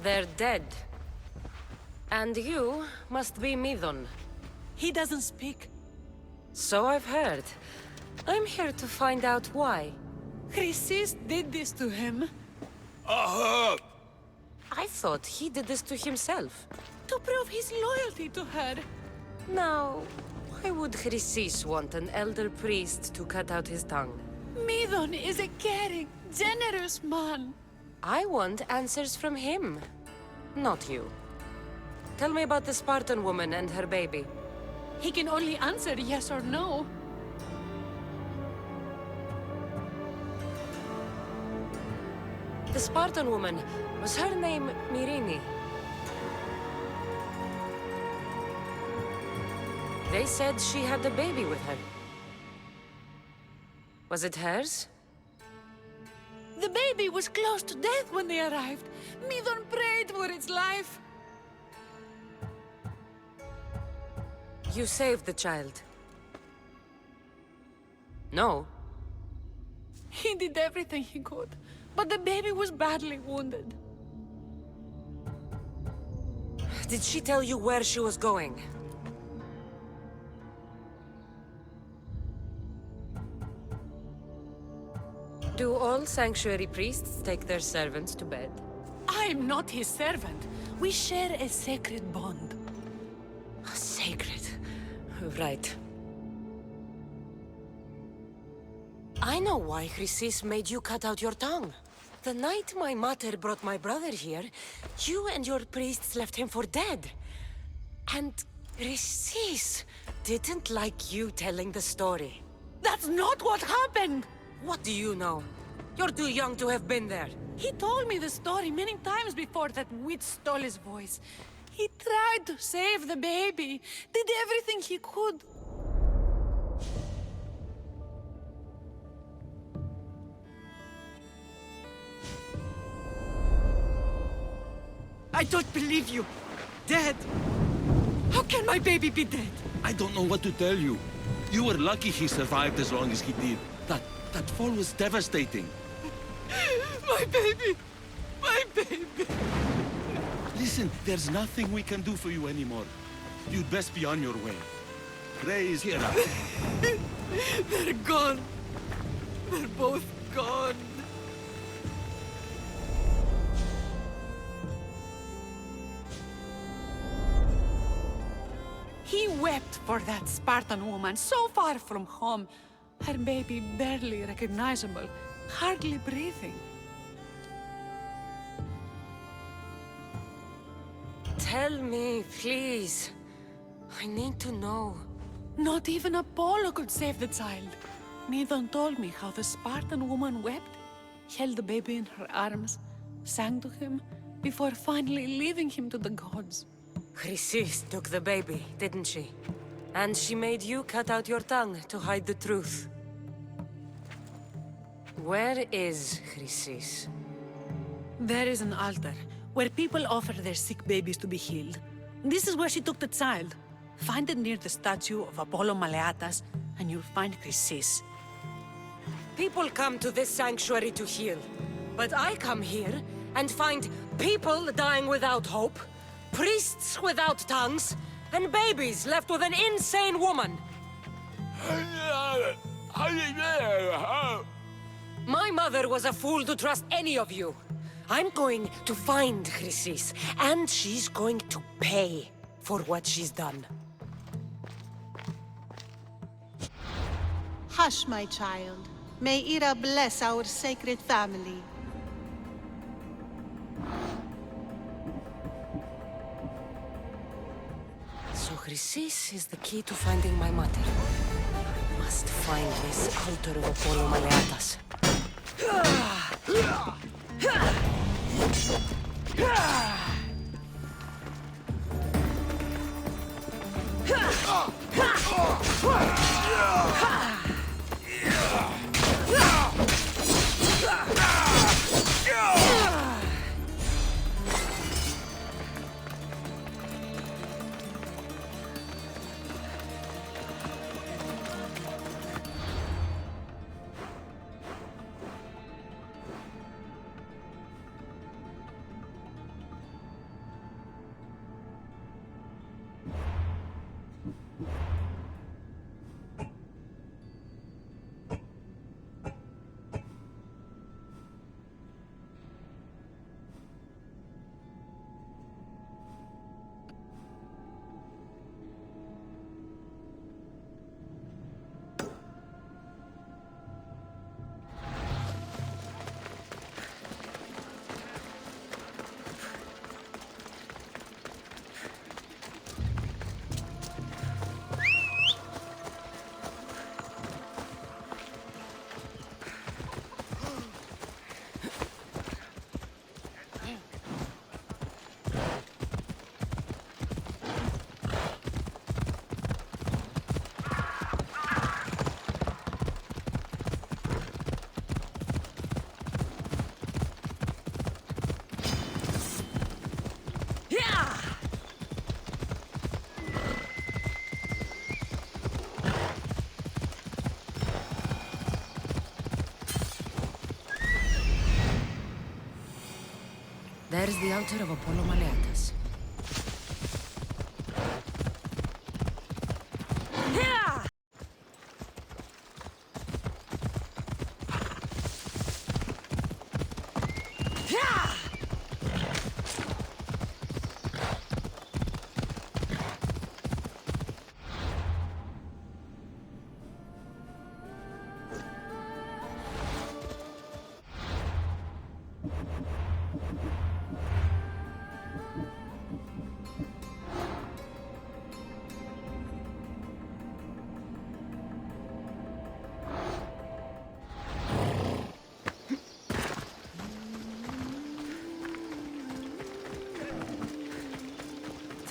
They're dead. And you must be Midon. He doesn't speak. So I've heard. I'm here to find out why. Chrysis did this to him. I thought he did this to himself. To prove his loyalty to her. Now, why would Chrysis want an elder priest to cut out his tongue? Midon is a caring, generous man. I want answers from him, not you. Tell me about the Spartan woman and her baby. He can only answer yes or no. The Spartan woman, was her name Myrini? They said she had a baby with her. Was it hers? The baby was close to death when they arrived. Midon prayed for its life. You saved the child. No. He did everything he could, but the baby was badly wounded. Did she tell you where she was going? Do all sanctuary priests take their servants to bed? I'm not his servant. We share a sacred bond. Sacred. Right. I know why Chrysis made you cut out your tongue. The night my mother brought my brother here, you and your priests left him for dead. And Chrysis didn't like you telling the story. That's not what happened! What do you know? You're too young to have been there. He told me the story many times before that witch stole his voice. He tried to save the baby, did everything he could. I don't believe you. Dead. How can my baby be dead? I don't know what to tell you. You were lucky he survived as long as he did. That fall was devastating. My baby! My baby! Listen, there's nothing we can do for you anymore. You'd best be on your way. Praise Hera. They're gone. They're both gone. He wept for that Spartan woman so far from home. Her baby barely recognizable, hardly breathing. Tell me, please. I need to know. Not even Apollo could save the child. Midon told me how the Spartan woman wept, held the baby in her arms, sang to him, before finally leaving him to the gods. Chrysis took the baby, didn't she? And she made you cut out your tongue to hide the truth. Where is Chrysis? There is an altar, where people offer their sick babies to be healed. This is where she took the child. Find it near the statue of Apollo Maleatas, and you'll find Chrysis. People come to this sanctuary to heal. But I come here and find people dying without hope, priests without tongues, and babies left with an insane woman. My mother was a fool to trust any of you. I'm going to find Chrysis, and she's going to pay for what she's done. Hush, my child. May Ira bless our sacred family. So Chrysis is the key to finding my mother. I must find this altar of Apollo Maleatas. There's the altar of Apollo Maleatus.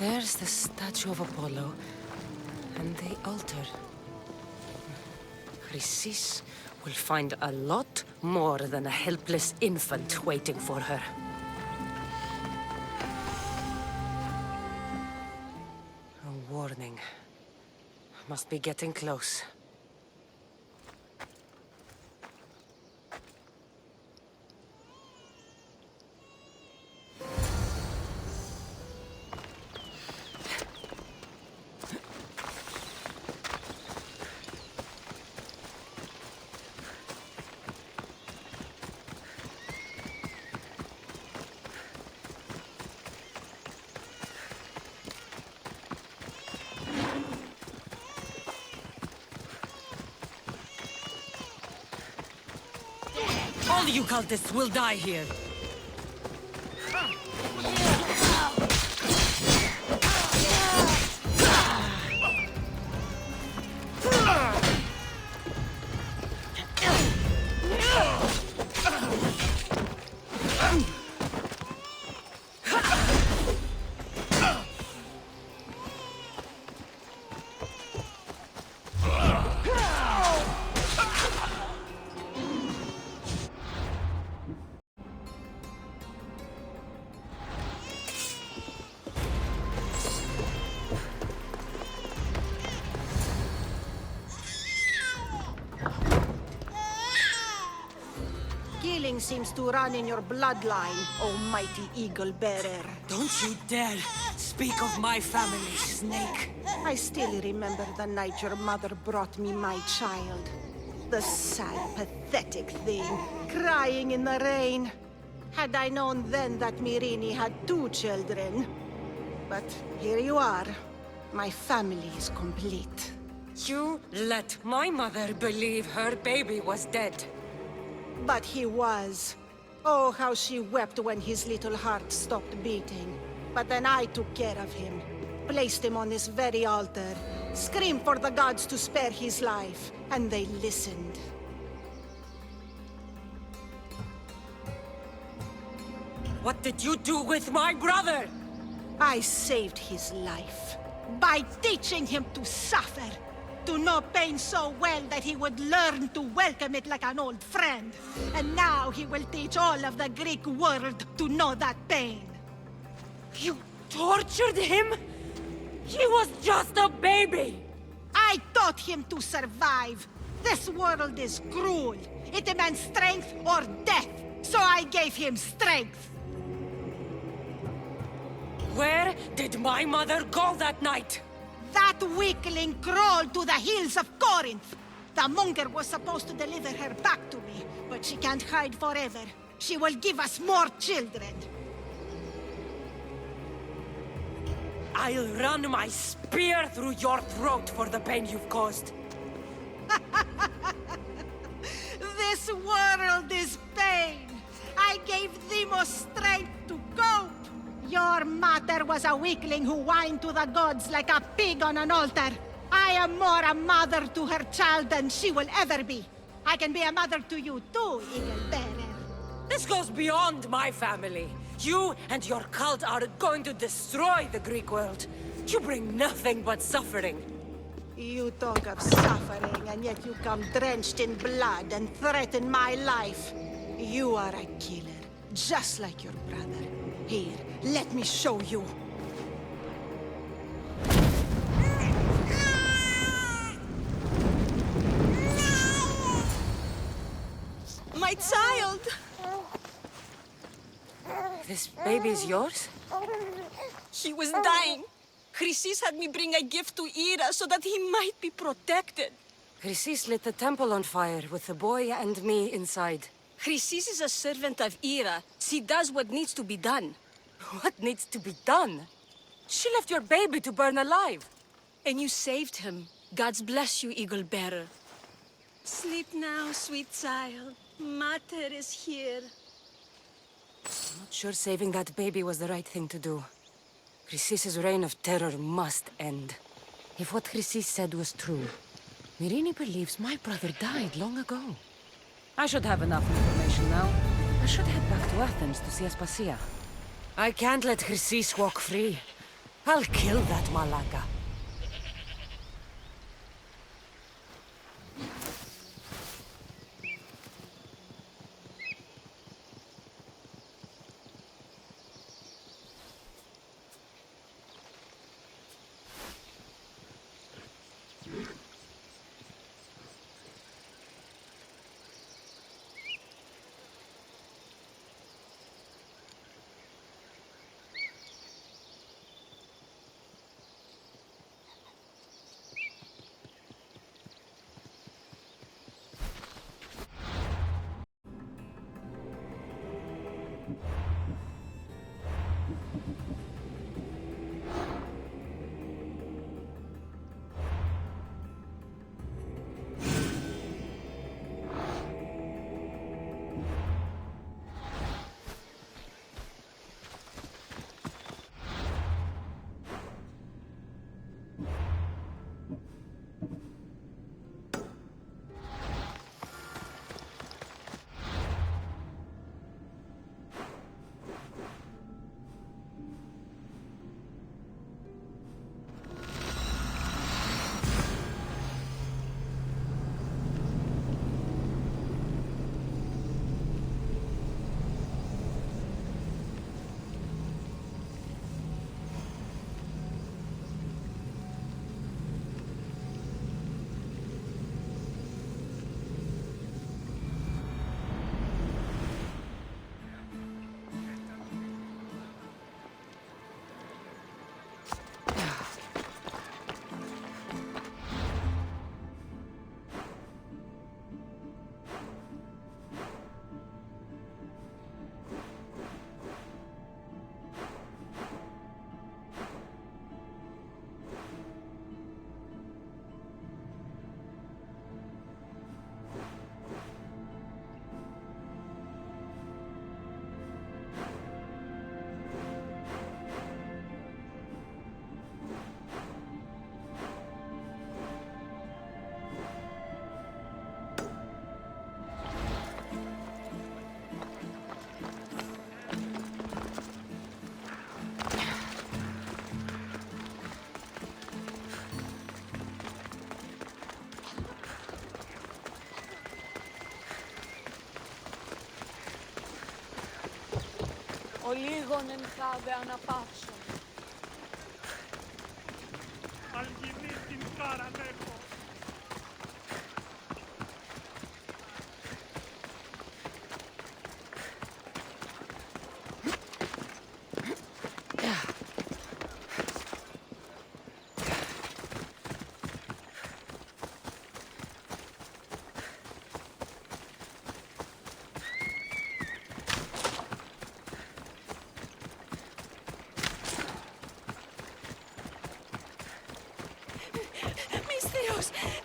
There's the statue of Apollo, and the altar. Chrysis will find a lot more than a helpless infant waiting for her. A warning. Must be getting close. All you cultists will die here. Killing seems to run in your bloodline, oh mighty eagle bearer. Don't you dare speak of my family, Snake. I still remember the night your mother brought me my child. The sad, pathetic thing, crying in the rain. Had I known then that Myrini had 2 children. But here you are. My family is complete. You let my mother believe her baby was dead. But he was. Oh, how she wept when his little heart stopped beating. But then I took care of him. Placed him on this very altar. Screamed for the gods to spare his life. And they listened. What did you do with my brother? I saved his life. By teaching him to suffer. To know pain so well that he would learn to welcome it like an old friend. And now he will teach all of the Greek world to know that pain. You tortured him? He was just a baby! I taught him to survive. This world is cruel. It demands strength or death. So I gave him strength. Where did my mother go that night? That weakling crawled to the hills of Corinth. The monger was supposed to deliver her back to me, but she can't hide forever. She will give us more children. I'll run my spear through your throat for the pain you've caused. This world is pain. I gave Demos strength to cope. Your mother was a weakling who whined to the gods like a pig on an altar. I am more a mother to her child than she will ever be. I can be a mother to you too, Eagle Bearer. This goes beyond my family. You and your cult are going to destroy the Greek world. You bring nothing but suffering. You talk of suffering, and yet you come drenched in blood and threaten my life. You are a killer, just like your brother. Here, let me show you. My child! This baby's yours? He was dying. Chrysis had me bring a gift to Ira so that he might be protected. Chrysis lit the temple on fire with the boy and me inside. Chrysis is a servant of Ira. She does what needs to be done. What needs to be done? She left your baby to burn alive. And you saved him. God's bless you, Eagle Bearer. Sleep now, sweet child. Mater is here. I'm not sure saving that baby was the right thing to do. Chrysis's reign of terror must end. If what Chrysis said was true, Myrrine believes my brother died long ago. I should have enough information now. I should head back to Athens to see Aspasia. I can't let Chrysis walk free. I'll kill that Malaka. Ο λίγον εν χάδε αναπαύσον. Αλγινή την παρανέχω.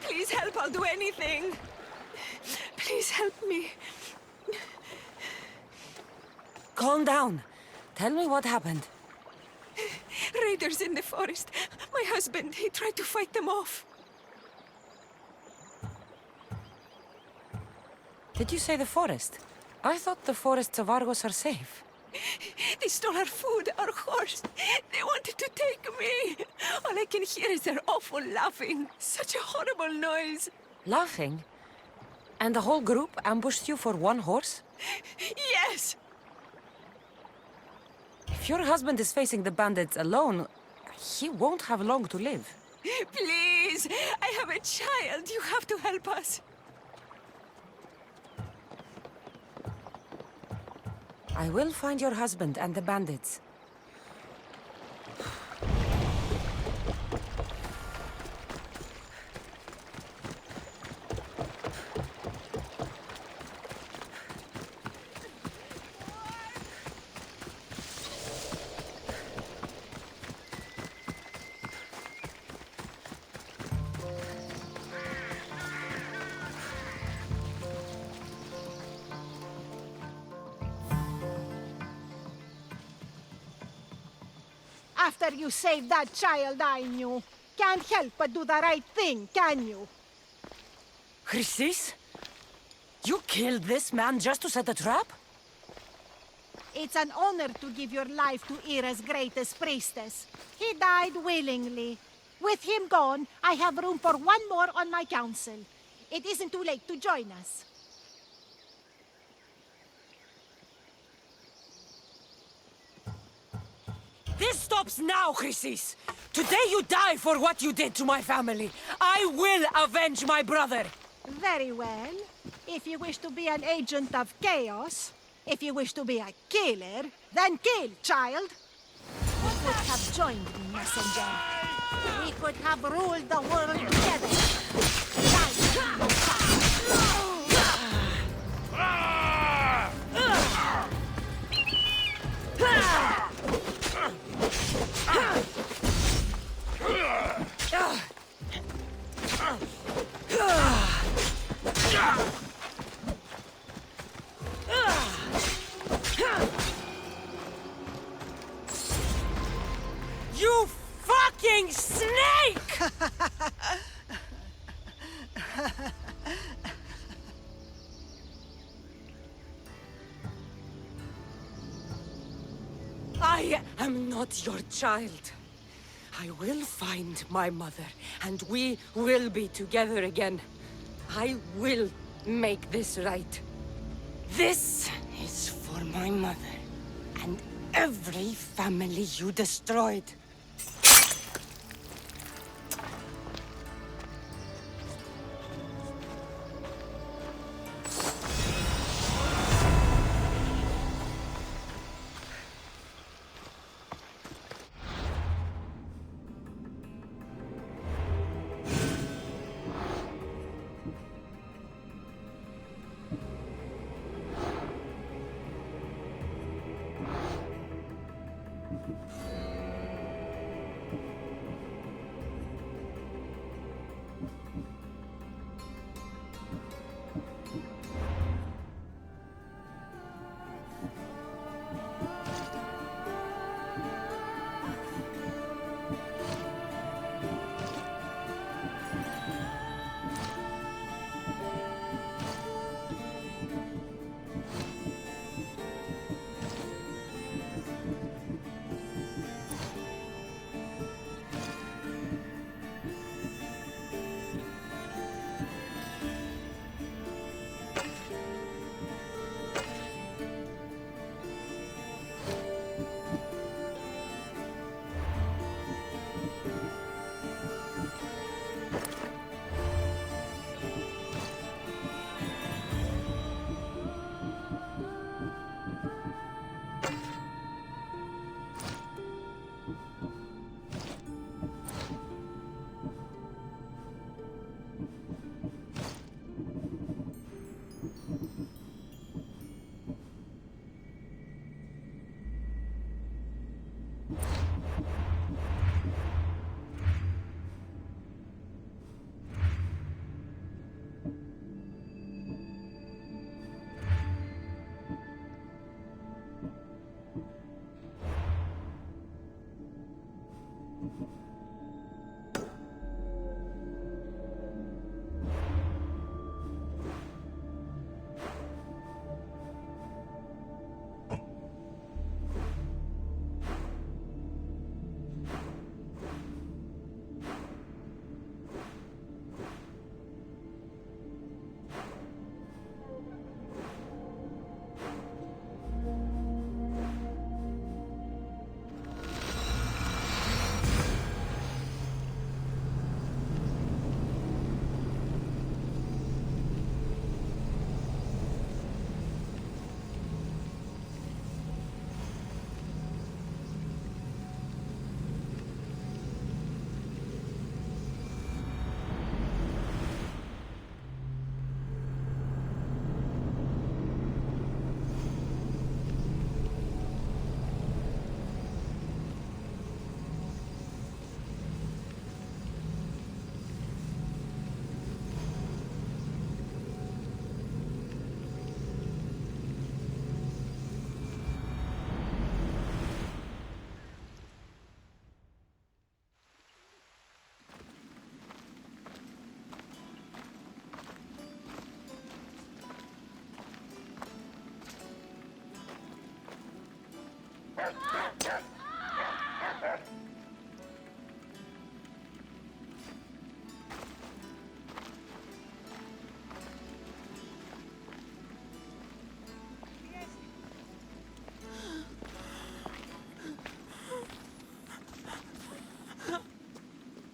Please help, I'll do anything. Please help me. Calm down. Tell me what happened. Raiders in the forest. My husband, he tried to fight them off. Did you say the forest? I thought the forests of Argos are safe. They stole our food, our horse. They wanted to take me. All I can hear is their awful laughing. Such a horrible noise. Laughing? And the whole group ambushed you for one horse? Yes. If your husband is facing the bandits alone, he won't have long to live. Please, I have a child. You have to help us. I will find your husband and the bandits. After you saved that child I knew, can't help but do the right thing, can you? Chrysis? You killed this man just to set a trap? It's an honor to give your life to Ira's greatest priestess. He died willingly. With him gone, I have room for one more on my council. It isn't too late to join us. This stops now, Chrysis! Today you die for what you did to my family. I will avenge my brother! Very well. If you wish to be an agent of chaos, if you wish to be a killer, then kill, child. You could have joined me, messenger. We could have ruled the world together. You fucking snake! I am not your child. I will find my mother, and we will be together again. I will make this right. This is for my mother, and every family you destroyed.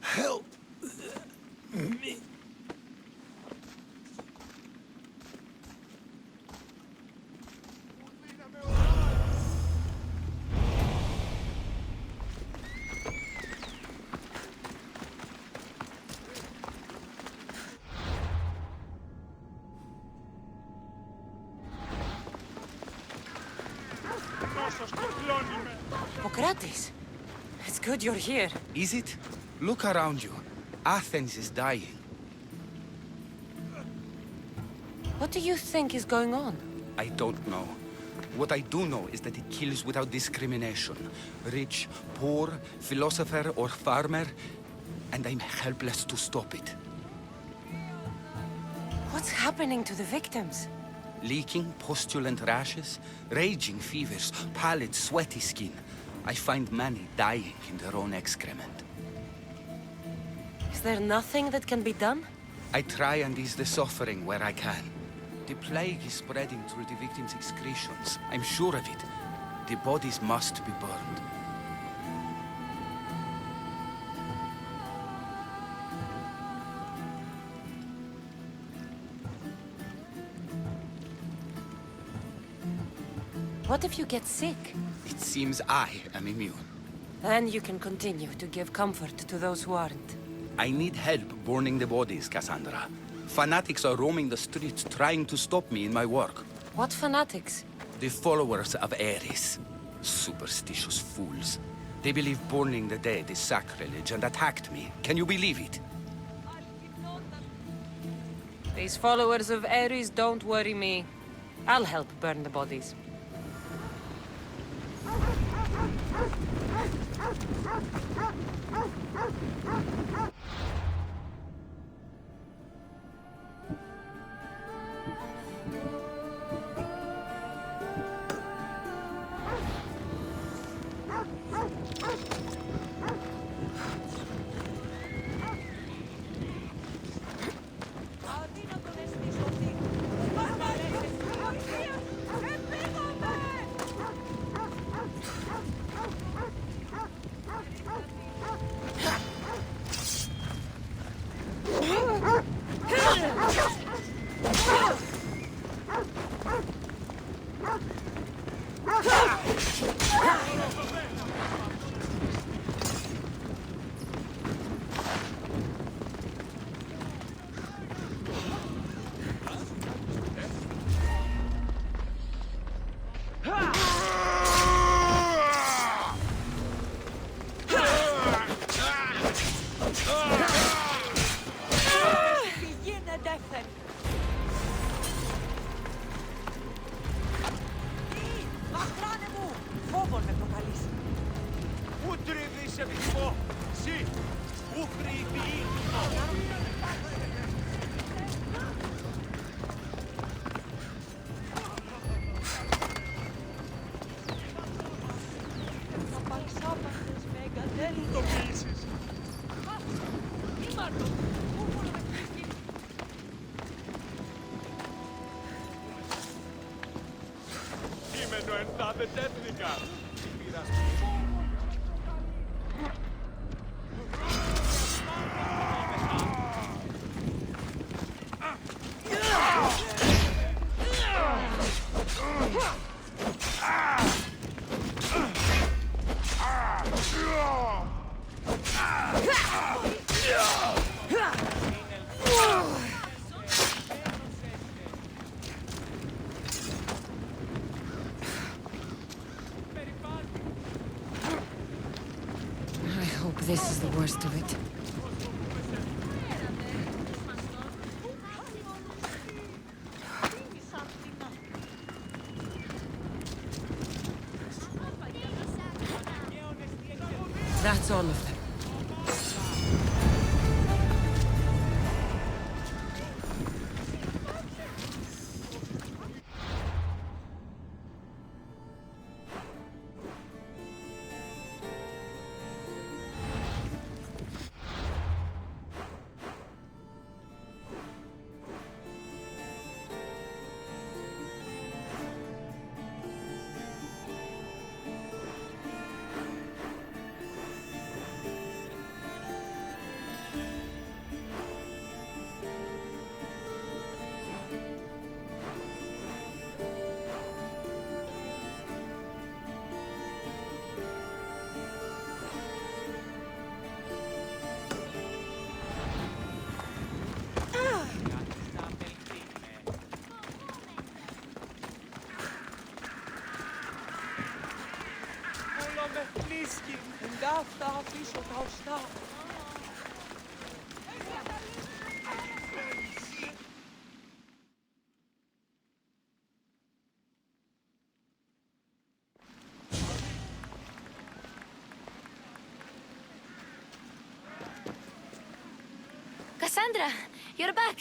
Help me. Νόσος κυκλώνει με. Pokratis, it's good you're here. Is it? Look around you. Athens is dying. What do you think is going on? I don't know. What I do know is that it kills without discrimination. Rich, poor, philosopher or farmer, and I'm helpless to stop it. What's happening to the victims? Leaking, postulant rashes, raging fevers, pallid, sweaty skin. I find many dying in their own excrement. Is there nothing that can be done? I try and ease the suffering where I can. The plague is spreading through the victims' excretions. I'm sure of it. The bodies must be burned. What if you get sick? It seems I am immune. Then you can continue to give comfort to those who aren't. I need help burning the bodies, Cassandra. Fanatics are roaming the streets trying to stop me in my work. What fanatics? The followers of Ares. Superstitious fools. They believe burning the dead is sacrilege and attacked me. Can you believe it? These followers of Ares don't worry me. I'll help burn the bodies. Κείμενο εντάδε τέθνικα. I hope this is the worst of it. That's all of them. κρατήσω τα οστά. Cassandra, you're back.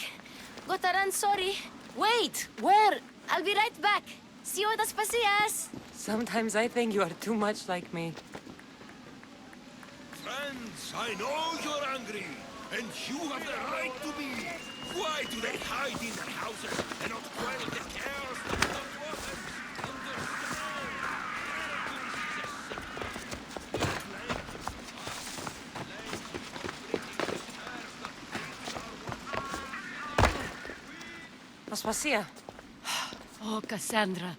Gotta run, sorry. Wait! Where? I'll be right back. See you at Aspasias. Sometimes I think you are too much like me. Friends, I know you're angry, and you have the right to be. Why do they hide in their houses and not quell the chaos that the dwarves understand? Aspasia. Oh, Cassandra,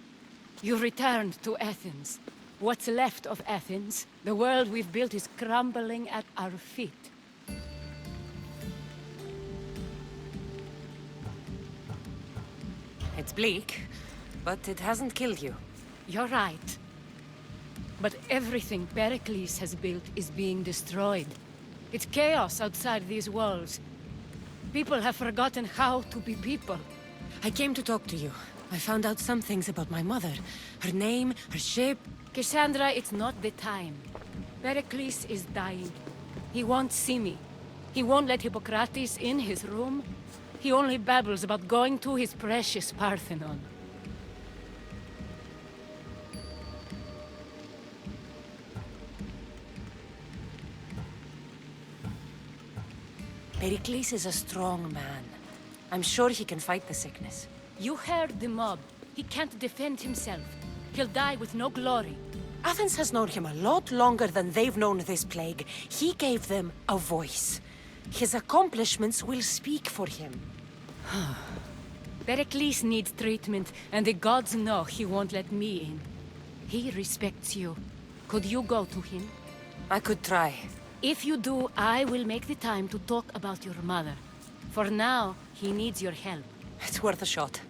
you returned to Athens. What's left of Athens, the world we've built is crumbling at our feet. It's bleak, but it hasn't killed you. You're right. But everything Pericles has built is being destroyed. It's chaos outside these walls. People have forgotten how to be people. I came to talk to you. I found out some things about my mother. Her name, her ship. Cassandra, it's not the time. Pericles is dying. He won't see me. He won't let Hippocrates in his room. He only babbles about going to his precious Parthenon. Pericles is a strong man. I'm sure he can fight the sickness. You heard the mob. He can't defend himself. He'll die with no glory. Athens has known him a lot longer than they've known this plague. He gave them a voice. His accomplishments will speak for him. Pericles needs treatment, and the gods know he won't let me in. He respects you. Could you go to him? I could try. If you do, I will make the time to talk about your mother. For now, he needs your help. It's worth a shot.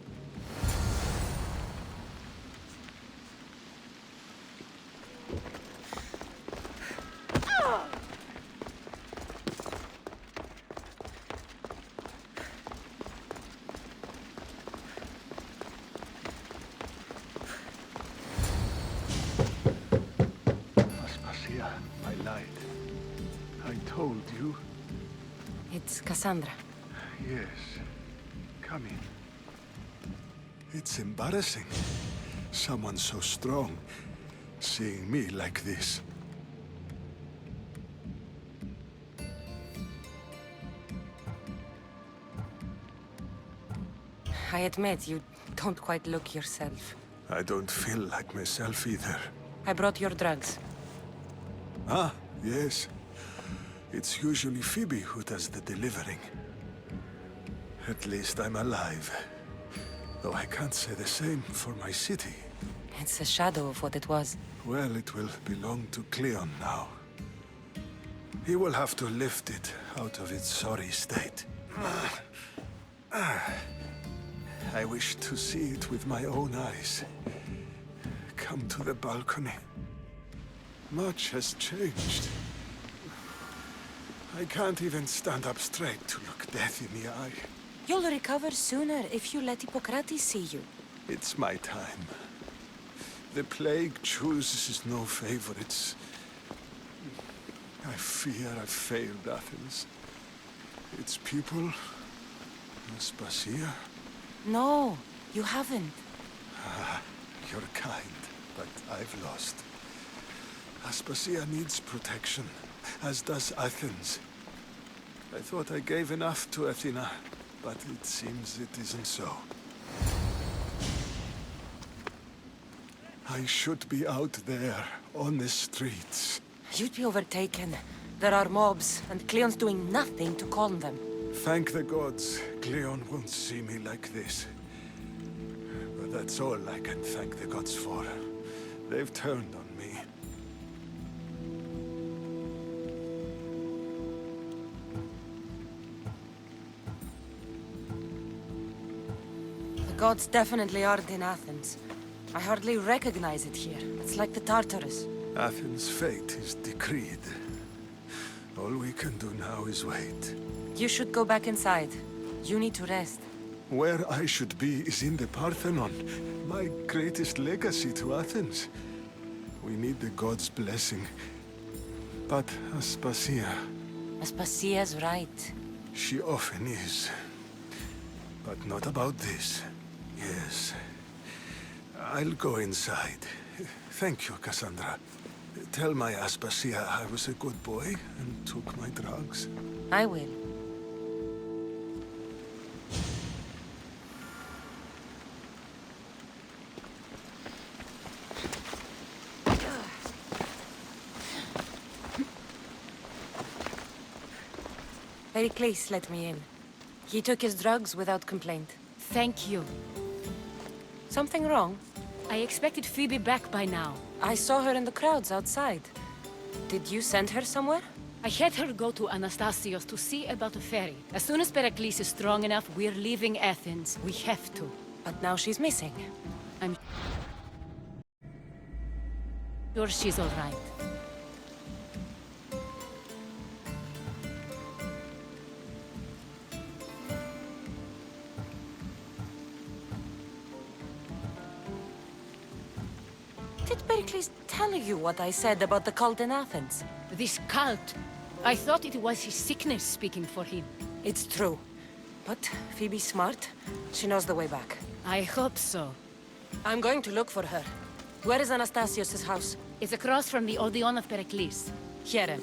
Aspasia, my light. I told you. It's Cassandra. Yes. Come in. It's embarrassing. Someone so strong seeing me like this. I admit, you don't quite look yourself. I don't feel like myself either. I brought your drugs. Ah, yes. It's usually Phoebe who does the delivering. At least I'm alive. Though I can't say the same for my city. It's a shadow of what it was. Well, it will belong to Cleon now. He will have to lift it out of its sorry state. I wish to see it with my own eyes. Come to the balcony. Much has changed. I can't even stand up straight to look death in the eye. You'll recover sooner if you let Hippocrates see you. It's my time. The plague chooses no favorites. I fear I've failed Athens. Its people, Aspasia. No, you haven't. You're kind, but I've lost. Aspasia needs protection, as does Athens. I thought I gave enough to Athena, but it seems it isn't so. I should be out there, on the streets. You'd be overtaken. There are mobs, and Cleon's doing nothing to calm them. Thank the gods, Cleon won't see me like this. But that's all I can thank the gods for. They've turned on me. The gods definitely aren't in Athens. I hardly recognize it here. It's like the Tartarus. Athens' fate is decreed. All we can do now is wait. You should go back inside. You need to rest. Where I should be is in the Parthenon, my greatest legacy to Athens. We need the gods' blessing. But Aspasia, Aspasia's right. she often is. But not about this. Yes. I'll go inside. Thank you, Cassandra. Tell my Aspasia I was a good boy and took my drugs. I will. Pericles let me in. He took his drugs without complaint. Thank you. Something wrong? I expected Phoebe back by now. I saw her in the crowds outside. Did you send her somewhere? I had her go to Anastasios to see about a ferry. As soon as Pericles is strong enough, we're leaving Athens. We have to. But now she's missing. I'm sure she's all right. Did Pericles tell you what I said about the cult in Athens? This cult. I thought it was his sickness speaking for him. It's true. But Phoebe's smart. She knows the way back. I hope so. I'm going to look for her. Where is Anastasios' house? It's across from the Odeon of Pericles. Here.